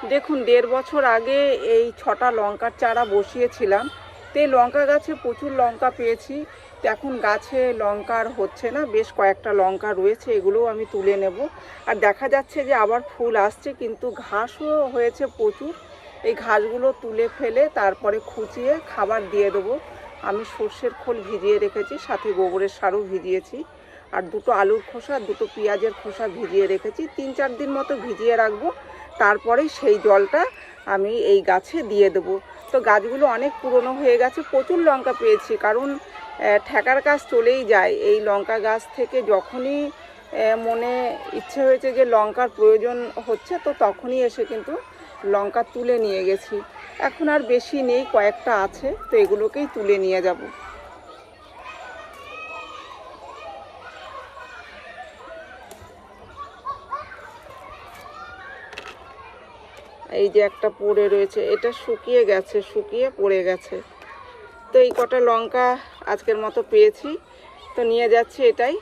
দেখুন 1.5 বছর আগে এই 6টা লঙ্কার চারা বসিয়েছিলাম। তো এই লঙ্কা গাছে প্রচুর লঙ্কা পেয়েছি। তো এখন গাছে লঙ্কা আর হচ্ছে না, বেশ কয়েকটা লঙ্কা রয়েছে, এগুলোও আমি তুলে নেব। আর দেখা যাচ্ছে যে আবার ফুল আসছে, কিন্তু ঘাসও হয়েছে প্রচুর। এই ঘাসগুলো তুলে ফেলে তারপরে খুঁচিয়ে খাবার দিয়ে দেবো। আমি সর্ষের খোল ভিজিয়ে রেখেছি, সাথে গোবরের সারও ভিজিয়েছি। আর 2টো আলুর খোসা, 2টো পেঁয়াজের খোসা ভিজিয়ে রেখেছি। 3-4 দিন মতো ভিজিয়ে রাখবো, তারপরে সেই জলটা আমি এই গাছে দিয়ে দেবো। তো গাছগুলো অনেক পুরনো হয়ে গেছে, প্রচুর লঙ্কা পেয়েছি, কারণ ঠেকার কাজ চলেই যায়। এই লঙ্কা গাছ থেকে যখনই মনে ইচ্ছে হয়েছে যে লঙ্কার প্রয়োজন হচ্ছে, তো তখনই এসে কিন্তু লঙ্কা তুলে নিয়ে গেছি। এখন আর বেশি নেই, কয়েকটা আছে, তো এগুলোকেই তুলে নিয়ে যাব। এই যে একটা পড়ে রয়েছে, এটা শুকিয়ে গেছে, শুকিয়ে পড়ে গেছে। তো এই কটা লঙ্কা আজকের মতো পেয়েছি, তো নিয়ে যাচ্ছি এটাই।